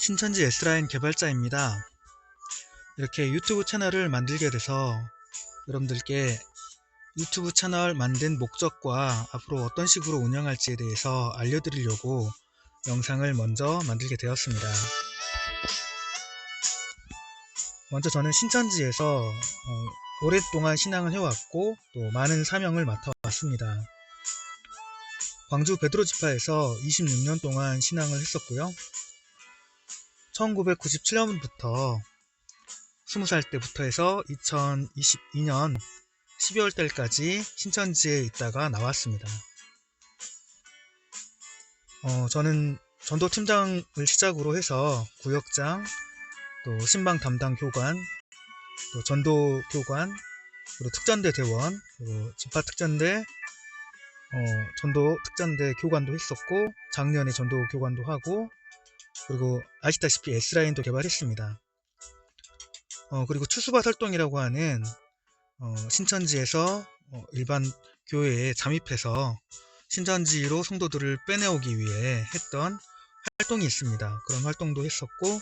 신천지 S라인 개발자입니다. 이렇게 유튜브 채널을 만들게 돼서 여러분들께 유튜브 채널 만든 목적과 앞으로 어떤 식으로 운영할지에 대해서 알려드리려고 영상을 먼저 만들게 되었습니다. 먼저 저는 신천지에서 오랫동안 신앙을 해왔고 또 많은 사명을 맡아왔습니다. 광주 베드로지파에서 26년 동안 신앙을 했었고요. 1997년부터 20살 때부터 해서 2022년 12월 달까지 신천지에 있다가 나왔습니다. 저는 전도팀장을 시작으로 해서 구역장, 또 신방 담당 교관, 또 전도 교관, 그리고 특전대 대원, 그리고 지파 특전대, 전도 특전대 교관도 했었고, 작년에 전도 교관도 하고, 그리고 아시다시피 S라인도 개발했습니다. 그리고 추수밭 활동이라고 하는 신천지에서 일반 교회에 잠입해서 신천지로 성도들을 빼내오기 위해 했던 활동이 있습니다. 그런 활동도 했었고,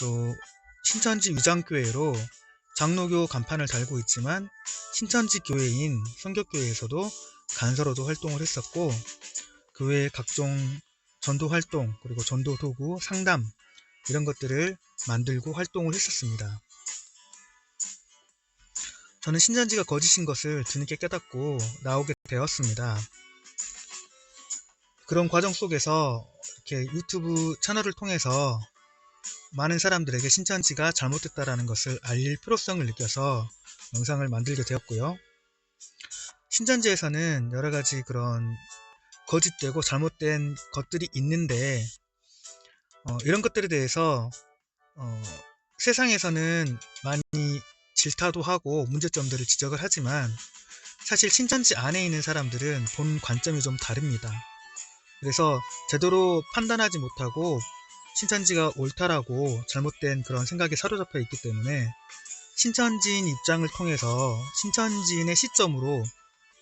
또 신천지 위장교회로 장로교 간판을 달고 있지만 신천지 교회인 성격교회에서도 간서로도 활동을 했었고, 그 외에 각종 전도 활동, 그리고 전도 도구, 상담 이런 것들을 만들고 활동을 했었습니다. 저는 신천지가 거짓인 것을 뒤늦게 깨닫고 나오게 되었습니다. 그런 과정 속에서 이렇게 유튜브 채널을 통해서 많은 사람들에게 신천지가 잘못됐다라는 것을 알릴 필요성을 느껴서 영상을 만들게 되었고요. 신천지에서는 여러가지 그런 거짓되고 잘못된 것들이 있는데 이런 것들에 대해서 세상에서는 많이 질타도 하고 문제점들을 지적을 하지만 사실 신천지 안에 있는 사람들은 본 관점이 좀 다릅니다. 그래서 제대로 판단하지 못하고 신천지가 옳다라고 잘못된 그런 생각에 사로잡혀 있기 때문에 신천지인 입장을 통해서 신천지인의 시점으로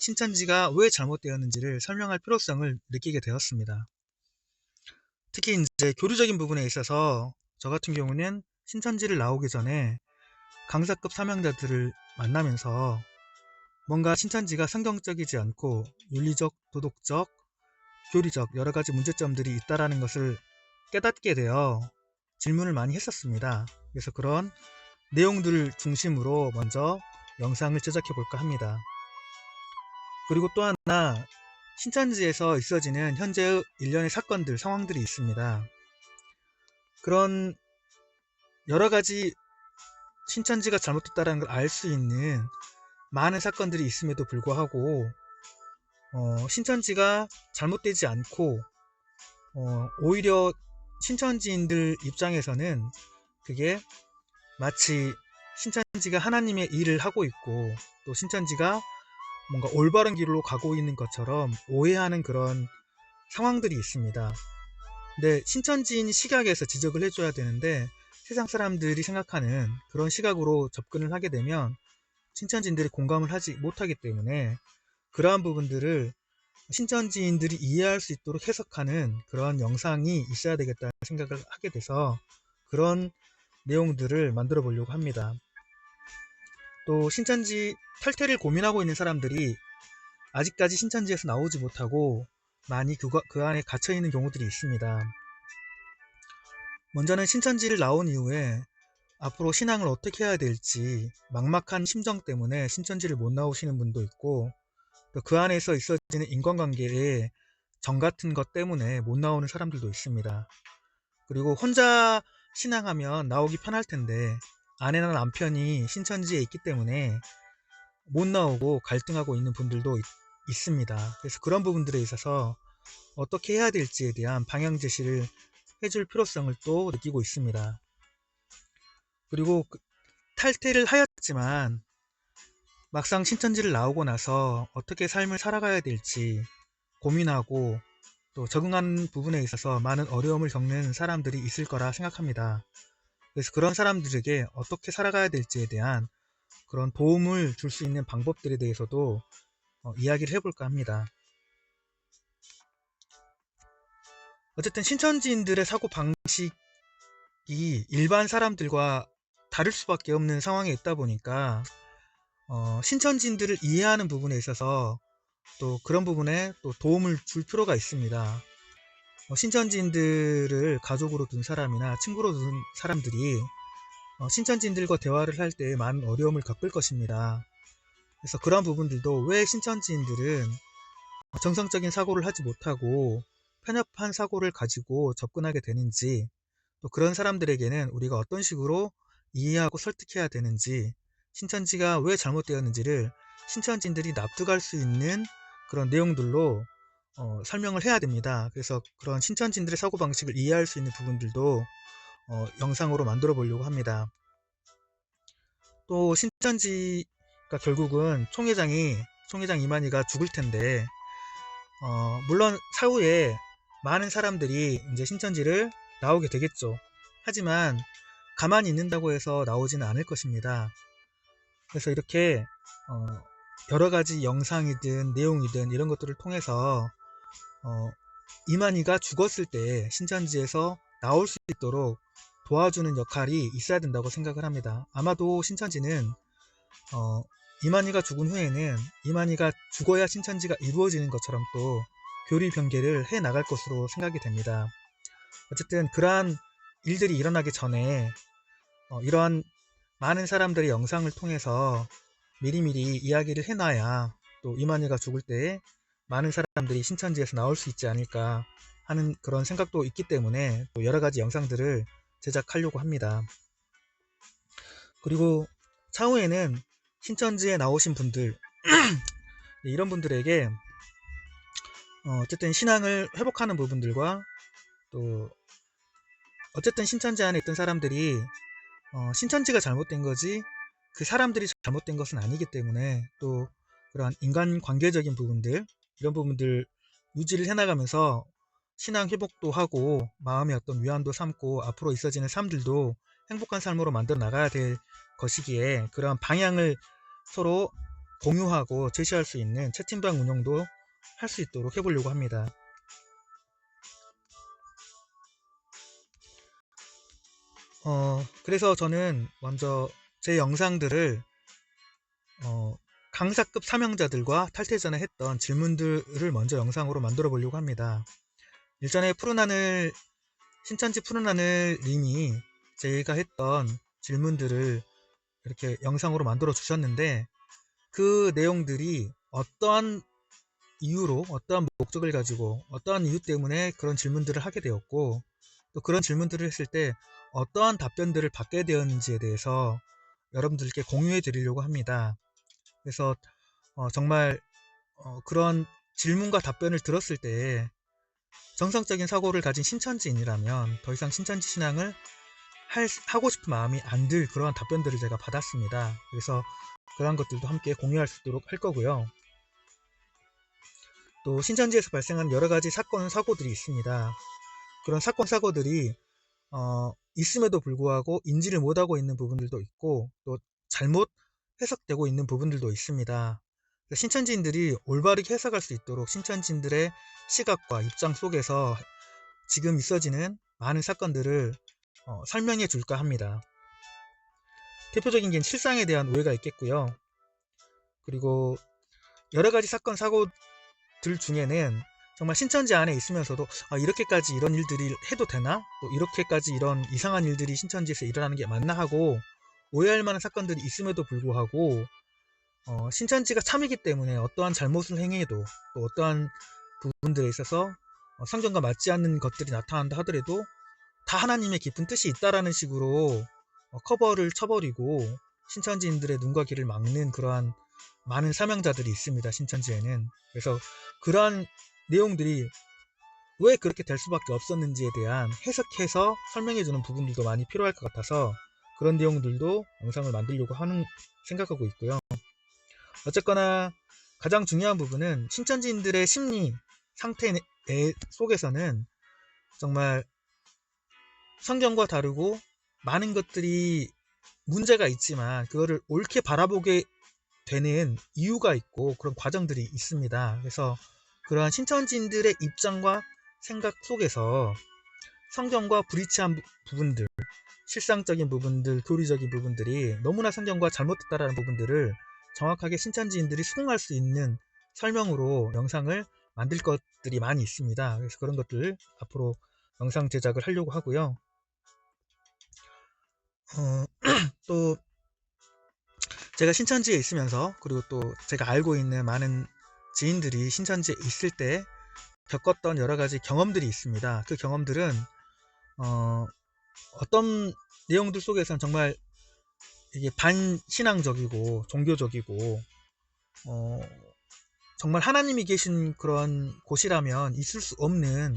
신천지가 왜 잘못되었는지를 설명할 필요성을 느끼게 되었습니다. 특히 이제 교류적인 부분에 있어서 저 같은 경우는 신천지를 나오기 전에 강사급 사명자들을 만나면서 뭔가 신천지가 성경적이지 않고 윤리적, 도덕적, 교리적 여러가지 문제점들이 있다라는 것을 깨닫게 되어 질문을 많이 했었습니다. 그래서 그런 내용들을 중심으로 먼저 영상을 제작해 볼까 합니다. 그리고 또 하나, 신천지에서 있어지는 현재의 일련의 사건들, 상황들이 있습니다. 그런 여러가지 신천지가 잘못됐다는 걸 알 수 있는 많은 사건들이 있음에도 불구하고 신천지가 잘못되지 않고 오히려 신천지인들 입장에서는 그게 마치 신천지가 하나님의 일을 하고 있고 또 신천지가 뭔가 올바른 길로 가고 있는 것처럼 오해하는 그런 상황들이 있습니다. 근데 신천지인 시각에서 지적을 해줘야 되는데 세상 사람들이 생각하는 그런 시각으로 접근을 하게 되면 신천지인들이 공감을 하지 못하기 때문에 그러한 부분들을 신천지인들이 이해할 수 있도록 해석하는 그런 영상이 있어야 되겠다는 생각을 하게 돼서 그런 내용들을 만들어 보려고 합니다. 또 신천지 탈퇴를 고민하고 있는 사람들이 아직까지 신천지에서 나오지 못하고 많이 그 안에 갇혀 있는 경우들이 있습니다. 먼저는 신천지를 나온 이후에 앞으로 신앙을 어떻게 해야 될지 막막한 심정 때문에 신천지를 못 나오시는 분도 있고 또 그 안에서 있어지는 인간관계의 정 같은 것 때문에 못 나오는 사람들도 있습니다. 그리고 혼자 신앙하면 나오기 편할 텐데 아내나 남편이 신천지에 있기 때문에 못 나오고 갈등하고 있는 분들도 있습니다. 그래서 그런 부분들에 있어서 어떻게 해야 될지에 대한 방향 제시를 해줄 필요성을 또 느끼고 있습니다. 그리고 탈퇴를 하였지만 막상 신천지를 나오고 나서 어떻게 삶을 살아가야 될지 고민하고 또 적응하는 부분에 있어서 많은 어려움을 겪는 사람들이 있을 거라 생각합니다. 그래서 그런 사람들에게 어떻게 살아가야 될지에 대한 그런 도움을 줄 수 있는 방법들에 대해서도 이야기를 해볼까 합니다. 어쨌든 신천지인들의 사고방식에 일반 사람들과 다를 수밖에 없는 상황에 있다 보니까 신천지인들을 이해하는 부분에 있어서 또 그런 부분에 또 도움을 줄 필요가 있습니다. 신천지인들을 가족으로 둔 사람이나 친구로 둔 사람들이 신천지인들과 대화를 할 때 많은 어려움을 겪을 것입니다. 그래서 그런 부분들도 왜 신천지인들은 정상적인 사고를 하지 못하고 편협한 사고를 가지고 접근하게 되는지, 또 그런 사람들에게는 우리가 어떤 식으로 이해하고 설득해야 되는지, 신천지가 왜 잘못되었는지를 신천지인들이 납득할 수 있는 그런 내용들로 설명을 해야 됩니다. 그래서 그런 신천지인들의 사고방식을 이해할 수 있는 부분들도 영상으로 만들어 보려고 합니다. 또 신천지가 결국은 총회장 이만희가 죽을 텐데, 물론 사후에 많은 사람들이 이제 신천지를 나오게 되겠죠. 하지만 가만히 있는다고 해서 나오지는 않을 것입니다. 그래서 이렇게 여러 가지 영상이든 내용이든 이런 것들을 통해서 이만희가 죽었을 때 신천지에서 나올 수 있도록 도와주는 역할이 있어야 된다고 생각을 합니다. 아마도 신천지는 이만희가 죽은 후에는 이만희가 죽어야 신천지가 이루어지는 것처럼 또 교리 변개를 해 나갈 것으로 생각이 됩니다. 어쨌든 그러한 일들이 일어나기 전에 이러한 많은 사람들의 영상을 통해서 미리미리 이야기를 해놔야 또 이만희가 죽을 때 많은 사람들이 신천지에서 나올 수 있지 않을까 하는 그런 생각도 있기 때문에 또 여러 가지 영상들을 제작하려고 합니다. 그리고 차후에는 신천지에 나오신 분들 이런 분들에게 어쨌든 신앙을 회복하는 부분들과 또 어쨌든 신천지 안에 있던 사람들이 신천지가 잘못된 거지 그 사람들이 잘못된 것은 아니기 때문에 또 그러한 인간관계적인 부분들 이런 부분들 유지를 해나가면서 신앙 회복도 하고 마음의 어떤 위안도 삼고 앞으로 있어지는 삶들도 행복한 삶으로 만들어 나가야 될 것이기에 그러한 방향을 서로 공유하고 제시할 수 있는 채팅방 운영도 할 수 있도록 해보려고 합니다. 그래서 저는 먼저 제 영상들을 강사급 사명자들과 탈퇴 전에 했던 질문들을 먼저 영상으로 만들어 보려고 합니다. 일전에 신천지 푸른 하늘 님이 제가 했던 질문들을 이렇게 영상으로 만들어 주셨는데 그 내용들이 어떠한 이유로 어떠한 목적을 가지고 어떠한 이유 때문에 그런 질문들을 하게 되었고 또 그런 질문들을 했을 때 어떠한 답변들을 받게 되었는지에 대해서 여러분들께 공유해 드리려고 합니다. 그래서 정말 그런 질문과 답변을 들었을 때 정상적인 사고를 가진 신천지인이라면 더 이상 신천지 신앙을 하고 싶은 마음이 안 들 그러한 답변들을 제가 받았습니다. 그래서 그러한 것들도 함께 공유할 수 있도록 할 거고요. 또 신천지에서 발생한 여러 가지 사건, 사고들이 있습니다. 그런 사건, 사고들이 있음에도 불구하고 인지를 못하고 있는 부분들도 있고 또 잘못 해석되고 있는 부분들도 있습니다. 신천지인들이 올바르게 해석할 수 있도록 신천지인들의 시각과 입장 속에서 지금 있어지는 많은 사건들을 설명해 줄까 합니다. 대표적인 게 실상에 대한 오해가 있겠고요. 그리고 여러 가지 사건, 사고들 중에는 정말 신천지 안에 있으면서도 이렇게까지 이런 일들이 해도 되나? 또 이렇게까지 이런 이상한 일들이 신천지에서 일어나는 게 맞나 하고 오해할 만한 사건들이 있음에도 불구하고 신천지가 참이기 때문에 어떠한 잘못을 행해도 또 어떠한 부분들에 있어서 성경과 맞지 않는 것들이 나타난다 하더라도 다 하나님의 깊은 뜻이 있다라는 식으로 커버를 쳐버리고 신천지인들의 눈과 귀를 막는 그러한 많은 사명자들이 있습니다. 신천지에는. 그래서 그러한 내용들이 왜 그렇게 될 수밖에 없었는지에 대한 해석해서 설명해주는 부분들도 많이 필요할 것 같아서 그런 내용들도 영상을 만들려고 생각하고 있고요. 어쨌거나 가장 중요한 부분은 신천지인들의 심리 상태 속에서는 정말 성경과 다르고 많은 것들이 문제가 있지만 그거를 옳게 바라보게 되는 이유가 있고 그런 과정들이 있습니다. 그래서 그러한 신천지인들의 입장과 생각 속에서 성경과 불일치한 부분들, 실상적인 부분들, 교리적인 부분들이 너무나 성경과 잘못됐다라는 부분들을 정확하게 신천지인들이 수긍할 수 있는 설명으로 영상을 만들 것들이 많이 있습니다. 그래서 그런 것들 앞으로 영상 제작을 하려고 하고요. 또 제가 신천지에 있으면서, 그리고 또 제가 알고 있는 많은 지인들이 신천지에 있을 때 겪었던 여러 가지 경험들이 있습니다. 그 경험들은 어떤 내용들 속에서는 정말 이게 반신앙적이고 종교적이고 정말 하나님이 계신 그런 곳이라면 있을 수 없는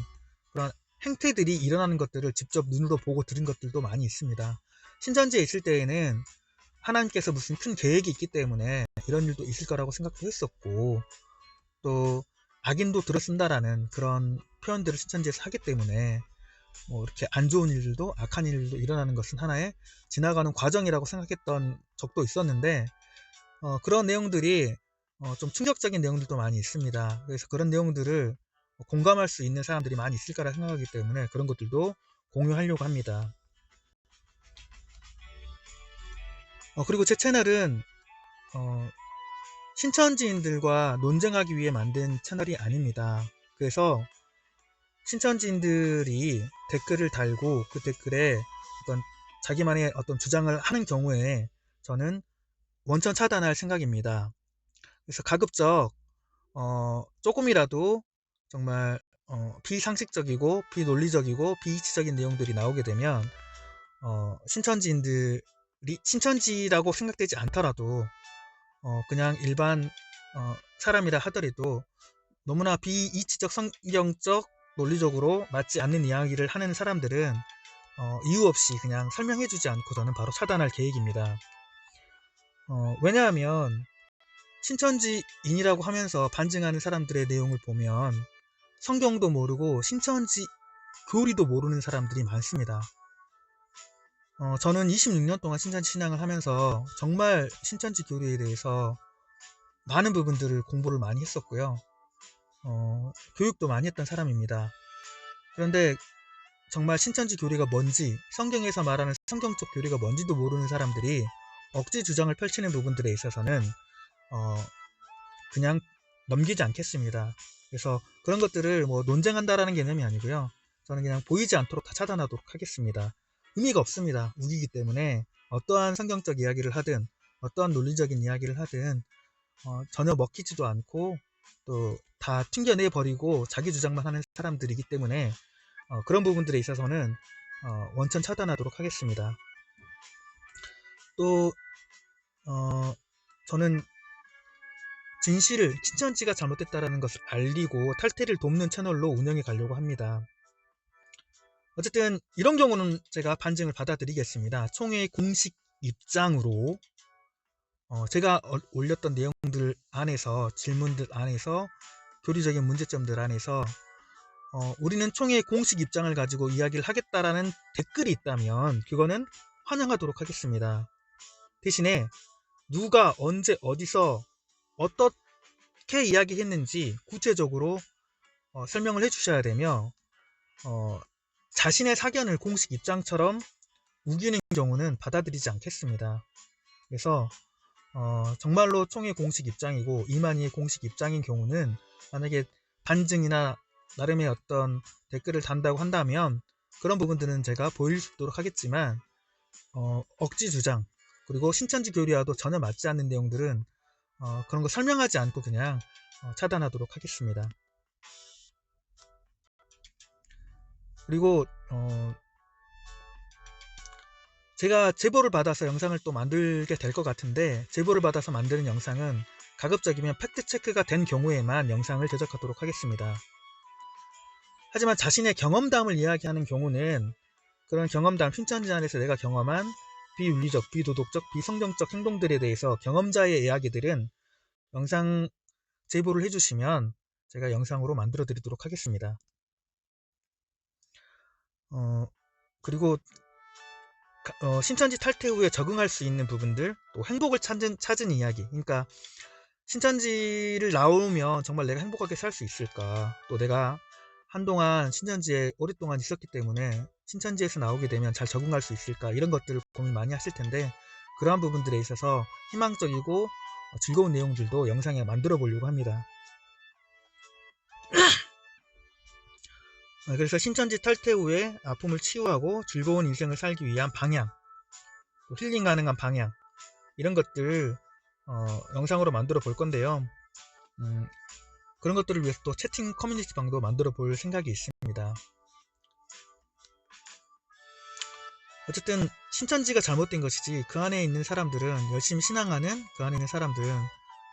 그런 행태들이 일어나는 것들을 직접 눈으로 보고 들은 것들도 많이 있습니다. 신천지에 있을 때에는 하나님께서 무슨 큰 계획이 있기 때문에 이런 일도 있을 거라고 생각도 했었고, 또 악인도 들어쓴다라는 그런 표현들을 신천지에서 하기 때문에 뭐 이렇게 안 좋은 일들도, 악한 일들도 일어나는 것은 하나의 지나가는 과정이라고 생각했던 적도 있었는데, 그런 내용들이 좀 충격적인 내용들도 많이 있습니다. 그래서 그런 내용들을 공감할 수 있는 사람들이 많이 있을 거라 생각하기 때문에 그런 것들도 공유하려고 합니다. 그리고 제 채널은 신천지인들과 논쟁하기 위해 만든 채널이 아닙니다. 그래서 신천지인들이 댓글을 달고 그 댓글에 어떤 자기만의 어떤 주장을 하는 경우에 저는 원천 차단할 생각입니다. 그래서 가급적 조금이라도 정말 비상식적이고 비논리적이고 비이치적인 내용들이 나오게 되면 신천지인들이 신천지라고 생각되지 않더라도 그냥 일반 사람이라 하더라도 너무나 비이치적 성경적 논리적으로 맞지 않는 이야기를 하는 사람들은 이유 없이 그냥 설명해주지 않고 저는 바로 차단할 계획입니다. 왜냐하면 신천지인이라고 하면서 반증하는 사람들의 내용을 보면 성경도 모르고 신천지 교리도 모르는 사람들이 많습니다. 저는 26년 동안 신천지 신앙을 하면서 정말 신천지 교리에 대해서 많은 부분들을 공부를 많이 했었고요. 교육도 많이 했던 사람입니다. 그런데 정말 신천지 교리가 뭔지, 성경에서 말하는 성경적 교리가 뭔지도 모르는 사람들이 억지 주장을 펼치는 부분들에 있어서는 그냥 넘기지 않겠습니다. 그래서 그런 것들을 뭐 논쟁한다라는 개념이 아니고요. 저는 그냥 보이지 않도록 다 차단하도록 하겠습니다. 의미가 없습니다. 우기기 때문에 어떠한 성경적 이야기를 하든 어떠한 논리적인 이야기를 하든 전혀 먹히지도 않고 또 다 튕겨내버리고 자기 주장만 하는 사람들이기 때문에 그런 부분들에 있어서는 원천 차단하도록 하겠습니다. 또 저는 진실을, 신천지가 잘못됐다라는 것을 알리고 탈퇴를 돕는 채널로 운영해 가려고 합니다. 어쨌든 이런 경우는 제가 반증을 받아들이겠습니다. 총회의 공식 입장으로 제가 올렸던 내용들 안에서, 질문들 안에서, 교리적인 문제점들 안에서 우리는 총회의 공식 입장을 가지고 이야기를 하겠다라는 댓글이 있다면 그거는 환영하도록 하겠습니다. 대신에 누가 언제 어디서 어떻게 이야기했는지 구체적으로 설명을 해주셔야 되며 자신의 사견을 공식 입장처럼 우기는 경우는 받아들이지 않겠습니다. 그래서 정말로 총회 공식 입장이고 이만희의 공식 입장인 경우는 만약에 반증이나 나름의 어떤 댓글을 단다고 한다면 그런 부분들은 제가 보일 수 있도록 하겠지만 억지 주장, 그리고 신천지 교리와도 전혀 맞지 않는 내용들은 그런 거 설명하지 않고 그냥 차단하도록 하겠습니다. 그리고 제가 제보를 받아서 영상을 또 만들게 될 것 같은데, 제보를 받아서 만드는 영상은 가급적이면 팩트체크가 된 경우에만 영상을 제작하도록 하겠습니다. 하지만 자신의 경험담을 이야기하는 경우는 그런 경험담, 신천지 안에서 내가 경험한 비윤리적, 비도덕적, 비성경적 행동들에 대해서 경험자의 이야기들은 영상 제보를 해주시면 제가 영상으로 만들어 드리도록 하겠습니다. 그리고 신천지 탈퇴 후에 적응할 수 있는 부분들, 또 행복을 찾은 이야기, 그러니까 신천지를 나오면 정말 내가 행복하게 살 수 있을까, 또 내가 한동안 신천지에 오랫동안 있었기 때문에 신천지에서 나오게 되면 잘 적응할 수 있을까, 이런 것들을 고민 많이 하실 텐데, 그러한 부분들에 있어서 희망적이고 즐거운 내용들도 영상에 만들어 보려고 합니다. 그래서 신천지 탈퇴 후에 아픔을 치유하고 즐거운 인생을 살기 위한 방향, 또 힐링 가능한 방향, 이런 것들 영상으로 만들어 볼 건데요. 그런 것들을 위해서 또 채팅 커뮤니티 방도 만들어 볼 생각이 있습니다. 어쨌든 신천지가 잘못된 것이지, 그 안에 있는 사람들은, 열심히 신앙하는 그 안에 있는 사람들은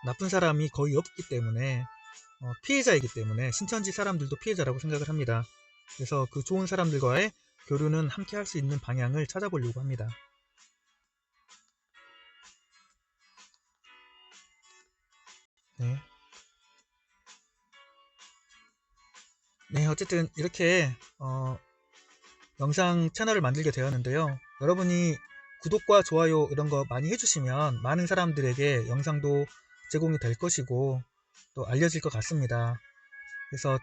나쁜 사람이 거의 없기 때문에, 피해자이기 때문에 신천지 사람들도 피해자라고 생각을 합니다. 그래서 그 좋은 사람들과의 교류는 함께 할 수 있는 방향을 찾아보려고 합니다. 네. 네, 어쨌든 이렇게 영상 채널을 만들게 되었는데요. 여러분이 구독과 좋아요 이런 거 많이 해주시면 많은 사람들에게 영상도 제공이 될 것이고 또 알려질 것 같습니다. 그래서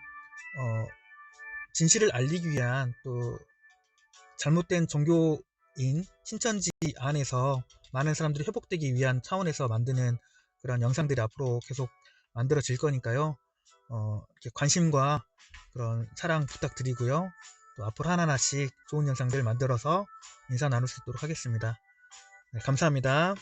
진실을 알리기 위한, 또 잘못된 종교인 신천지 안에서 많은 사람들이 회복되기 위한 차원에서 만드는 그런 영상들이 앞으로 계속 만들어질 거니까요. 이렇게 관심과 그런 사랑 부탁드리고요. 또 앞으로 하나하나씩 좋은 영상들 만들어서 인사 나눌 수 있도록 하겠습니다. 네, 감사합니다.